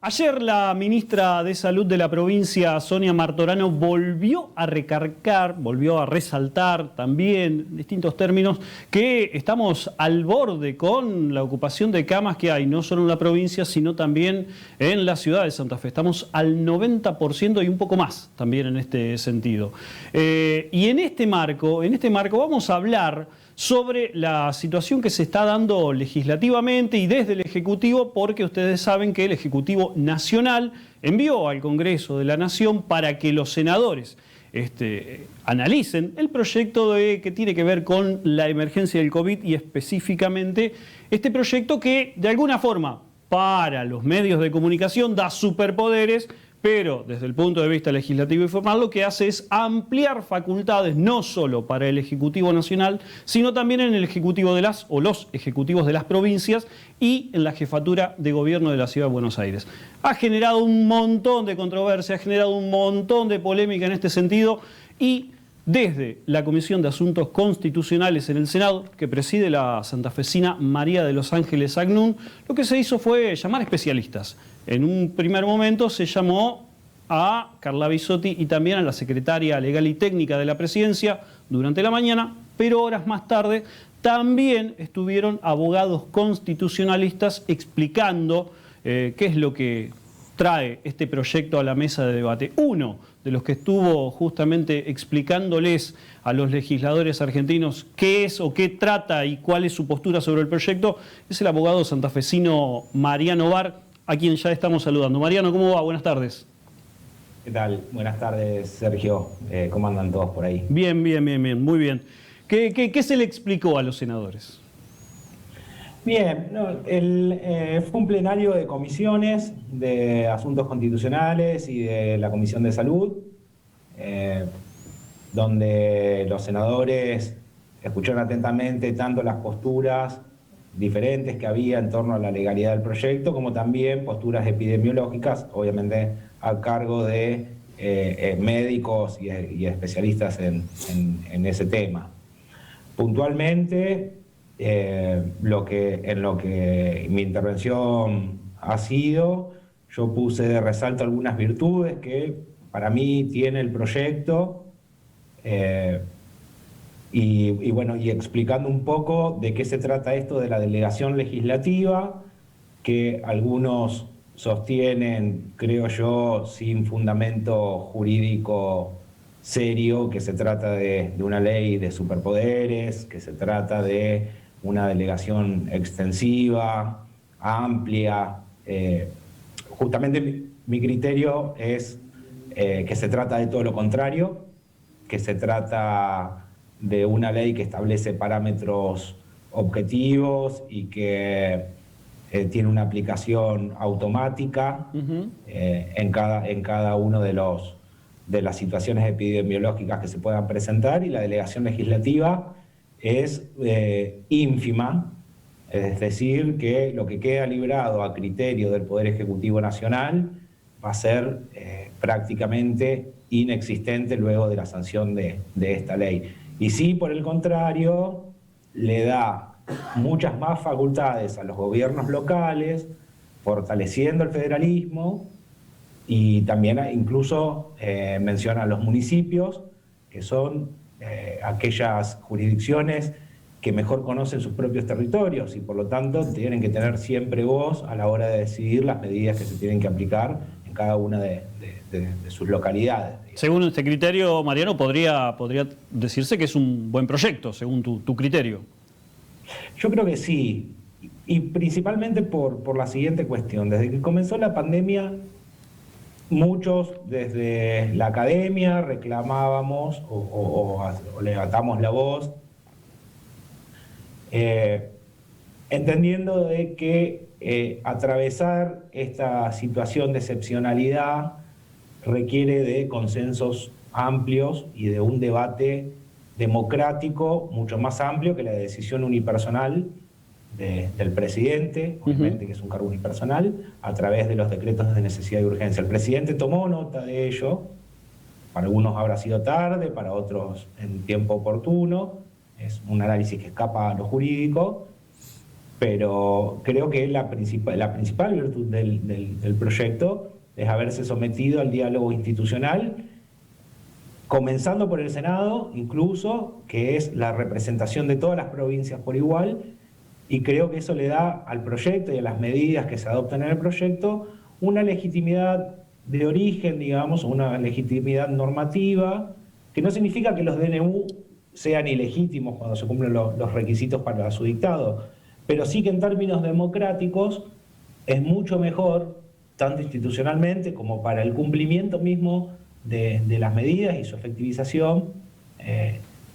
Ayer la ministra de Salud de la provincia, Sonia Martorano, volvió a recargar, volvió a resaltar también en distintos términos que estamos al borde con la ocupación de camas que hay, no solo en la provincia, sino también en la ciudad de Santa Fe. Estamos al 90% y un poco más también en este sentido. Y en este marco vamos a hablar sobre la situación que se está dando legislativamente y desde el Ejecutivo, porque ustedes saben que el Ejecutivo Nacional envió al Congreso de la Nación para que los senadores analicen el proyecto que tiene que ver con la emergencia del COVID y específicamente este proyecto que de alguna forma para los medios de comunicación da superpoderes, pero desde el punto de vista legislativo y formal lo que hace es ampliar facultades no solo para el Ejecutivo Nacional, sino también en el Ejecutivo de los Ejecutivos de las provincias y en la Jefatura de Gobierno de la Ciudad de Buenos Aires. Ha generado un montón de controversia, ha generado un montón de polémica en este sentido y desde la Comisión de Asuntos Constitucionales en el Senado, que preside la santafesina María de los Ángeles Agnún, lo que se hizo fue llamar especialistas. En un primer momento se llamó a Carla Bisotti y también a la secretaria legal y técnica de la presidencia durante la mañana, pero horas más tarde también estuvieron abogados constitucionalistas explicando qué es lo que trae este proyecto a la mesa de debate. Uno de los que estuvo justamente explicándoles a los legisladores argentinos qué es o qué trata y cuál es su postura sobre el proyecto es el abogado santafesino Mariano Bar, a quien ya estamos saludando. Mariano, ¿cómo va? Buenas tardes. ¿Qué tal? Buenas tardes, Sergio. ¿Cómo andan todos por ahí? Bien, muy bien. ¿Qué se le explicó a los senadores? Bien, fue un plenario de comisiones de asuntos constitucionales y de la Comisión de Salud, donde los senadores escucharon atentamente tanto las posturas diferentes que había en torno a la legalidad del proyecto, como también posturas epidemiológicas, obviamente a cargo de médicos y especialistas en ese tema. Puntualmente, en lo que mi intervención ha sido, yo puse de resalto algunas virtudes que para mí tiene el proyecto, y explicando un poco de qué se trata esto de la delegación legislativa, que algunos sostienen, creo yo, sin fundamento jurídico serio, que se trata de una ley de superpoderes, que se trata de una delegación extensiva, amplia. Justamente mi criterio es que se trata de todo lo contrario, que se trata de una ley que establece parámetros objetivos y que tiene una aplicación automática en cada uno de las situaciones epidemiológicas que se puedan presentar, y la delegación legislativa es ínfima, es decir, que lo que queda librado a criterio del Poder Ejecutivo Nacional va a ser prácticamente inexistente luego de la sanción de esta ley. Y sí, por el contrario, le da muchas más facultades a los gobiernos locales, fortaleciendo el federalismo, y también incluso menciona a los municipios, que son aquellas jurisdicciones que mejor conocen sus propios territorios y por lo tanto tienen que tener siempre voz a la hora de decidir las medidas que se tienen que aplicar en cada una de sus localidades. Según este criterio, Mariano, podría decirse que es un buen proyecto, según tu criterio. Yo creo que sí, y principalmente por la siguiente cuestión. Desde que comenzó la pandemia, muchos desde la academia reclamábamos o levantamos la voz, entendiendo de que atravesar esta situación de excepcionalidad requiere de consensos amplios y de un debate democrático mucho más amplio que la decisión unipersonal del presidente, obviamente que es un cargo unipersonal, a través de los decretos de necesidad y urgencia. El presidente tomó nota de ello, para algunos habrá sido tarde, para otros en tiempo oportuno, es un análisis que escapa a lo jurídico, pero creo que la principal virtud del proyecto es haberse sometido al diálogo institucional, comenzando por el Senado, incluso, que es la representación de todas las provincias por igual, y creo que eso le da al proyecto y a las medidas que se adoptan en el proyecto una legitimidad de origen, digamos, una legitimidad normativa, que no significa que los DNU sean ilegítimos cuando se cumplen los requisitos para su dictado, pero sí que en términos democráticos es mucho mejor, tanto institucionalmente como para el cumplimiento mismo de las medidas y su efectivización,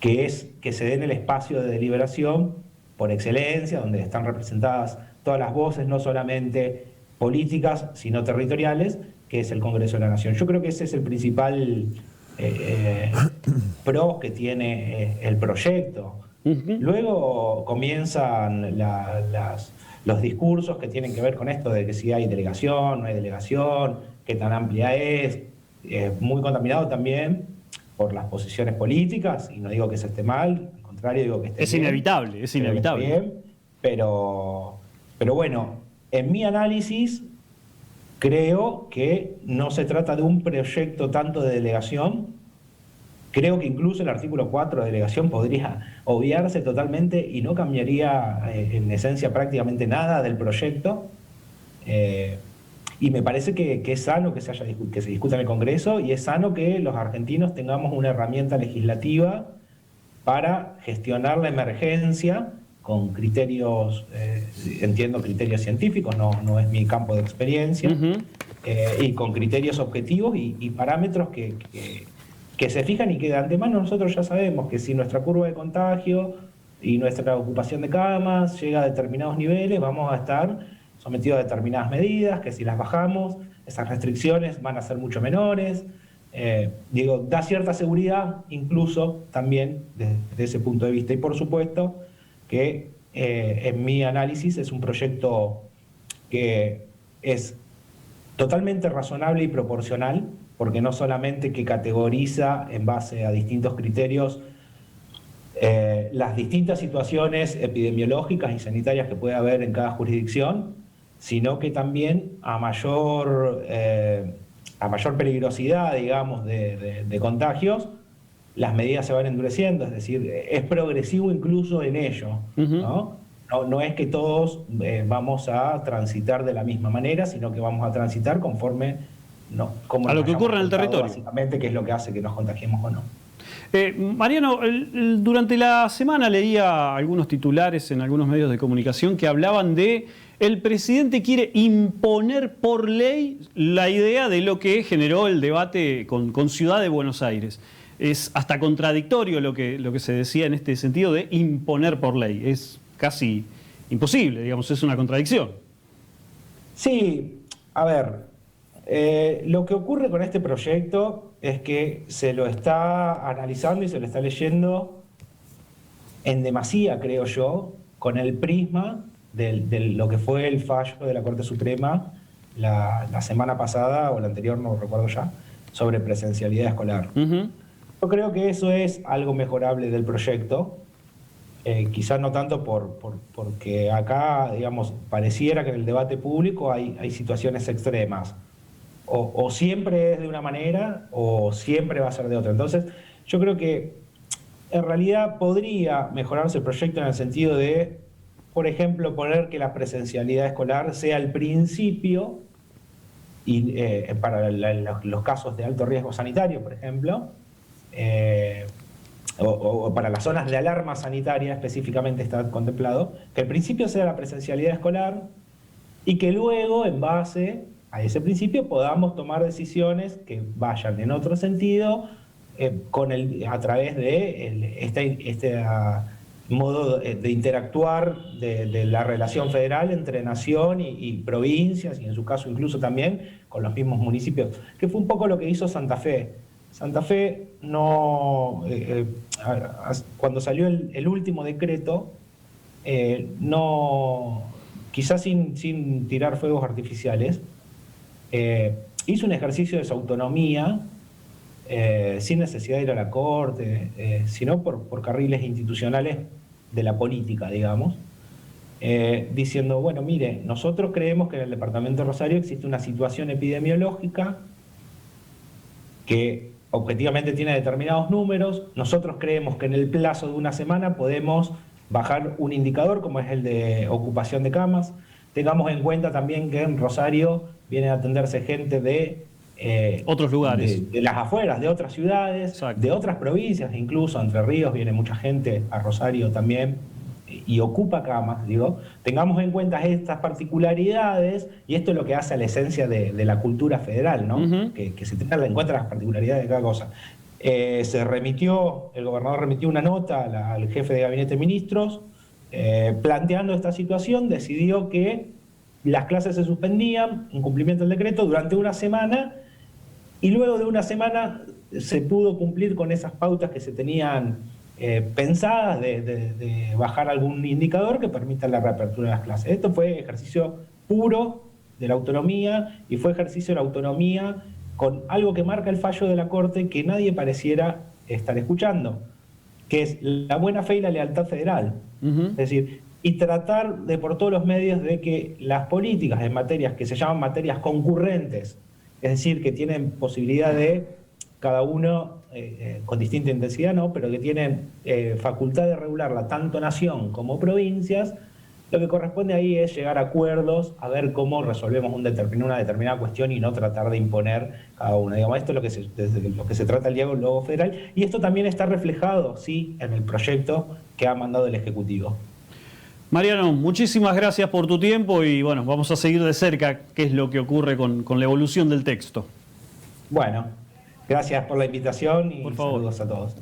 que es que se dé en el espacio de deliberación por excelencia, donde están representadas todas las voces, no solamente políticas, sino territoriales, que es el Congreso de la Nación. Yo creo que ese es el principal pro que tiene el proyecto. Luego comienzan los discursos que tienen que ver con esto de que si hay delegación, no hay delegación, qué tan amplia es, muy contaminado también por las posiciones políticas, y no digo que eso esté mal, al contrario, digo que esté es bien. Inevitable, es inevitable. Bien, pero bueno, en mi análisis creo que no se trata de un proyecto tanto de delegación. Creo que incluso el artículo 4 de delegación podría obviarse totalmente y no cambiaría en esencia prácticamente nada del proyecto. Y me parece que es sano que se discuta en el Congreso, y es sano que los argentinos tengamos una herramienta legislativa para gestionar la emergencia con criterios, entiendo criterios científicos, no es mi campo de experiencia, y con criterios objetivos y parámetros que se fijan, y que de antemano nosotros ya sabemos que si nuestra curva de contagio y nuestra ocupación de camas llega a determinados niveles, vamos a estar sometidos a determinadas medidas, que si las bajamos, esas restricciones van a ser mucho menores. Da cierta seguridad incluso también desde ese punto de vista. Y por supuesto que en mi análisis es un proyecto que es totalmente razonable y proporcional, porque no solamente que categoriza en base a distintos criterios las distintas situaciones epidemiológicas y sanitarias que puede haber en cada jurisdicción, sino que también a mayor peligrosidad, digamos, de contagios, las medidas se van endureciendo, es decir, es progresivo incluso en ello, ¿no? No es que todos vamos a transitar de la misma manera, sino que vamos a transitar conforme como a lo que ocurre en el territorio. Básicamente, que es lo que hace que nos contagiemos o no. Mariano, durante la semana leía algunos titulares en algunos medios de comunicación que hablaban de el presidente quiere imponer por ley la idea de lo que generó el debate con Ciudad de Buenos Aires. Es hasta contradictorio lo que se decía en este sentido de imponer por ley. Es casi imposible, digamos, es una contradicción. Sí, a ver, lo que ocurre con este proyecto es que se lo está analizando y se lo está leyendo en demasía, creo yo, con el prisma de lo que fue el fallo de la Corte Suprema la semana pasada o la anterior, no recuerdo ya, sobre presencialidad escolar. Yo creo que eso es algo mejorable del proyecto, quizás no tanto porque acá, digamos, pareciera que en el debate público hay situaciones extremas. O siempre es de una manera o siempre va a ser de otra. Entonces, yo creo que en realidad podría mejorarse el proyecto en el sentido de, por ejemplo, poner que la presencialidad escolar sea el principio y para los casos de alto riesgo sanitario, por ejemplo, o para las zonas de alarma sanitaria específicamente está contemplado, que el principio sea la presencialidad escolar y que luego, en base a ese principio, podamos tomar decisiones que vayan en otro sentido a través de este modo de interactuar de la relación federal entre nación y provincias, y en su caso incluso también con los mismos municipios, que fue un poco lo que hizo Santa Fe. Santa Fe cuando salió el último decreto, quizás sin tirar fuegos artificiales, hizo un ejercicio de su autonomía, sin necesidad de ir a la Corte, sino por carriles institucionales de la política, digamos, diciendo, bueno, mire, nosotros creemos que en el departamento de Rosario existe una situación epidemiológica que objetivamente tiene determinados números. Nosotros creemos que en el plazo de una semana podemos bajar un indicador como es el de ocupación de camas. Tengamos en cuenta también que en Rosario viene a atenderse gente de otros lugares, de las afueras, de otras ciudades, exacto, de otras provincias, incluso Entre Ríos viene mucha gente a Rosario también y ocupa camas, digo. Tengamos en cuenta estas particularidades, y esto es lo que hace a la esencia de la cultura federal, ¿no? Que se tengan en cuenta las particularidades de cada cosa. El gobernador remitió una nota al jefe de gabinete de ministros planteando esta situación. Decidió que las clases se suspendían en cumplimiento del decreto durante una semana, y luego de una semana se pudo cumplir con esas pautas que se tenían pensadas de bajar algún indicador que permita la reapertura de las clases. Esto fue ejercicio puro de la autonomía, y fue ejercicio de la autonomía con algo que marca el fallo de la Corte que nadie pareciera estar escuchando, que es la buena fe y la lealtad federal. Es decir, y tratar de por todos los medios de que las políticas en materias que se llaman materias concurrentes, es decir, que tienen posibilidad de cada uno con distinta intensidad, ¿no? Pero que tienen facultad de regularla tanto nación como provincias, lo que corresponde ahí es llegar a acuerdos, a ver cómo resolvemos una determinada cuestión y no tratar de imponer cada uno. Digamos, esto es lo que se trata el diálogo federal, y esto también está reflejado, sí, en el proyecto que ha mandado el Ejecutivo. Mariano, muchísimas gracias por tu tiempo, y bueno, vamos a seguir de cerca qué es lo que ocurre con la evolución del texto. Bueno, gracias por la invitación y por favor. Saludos a todos.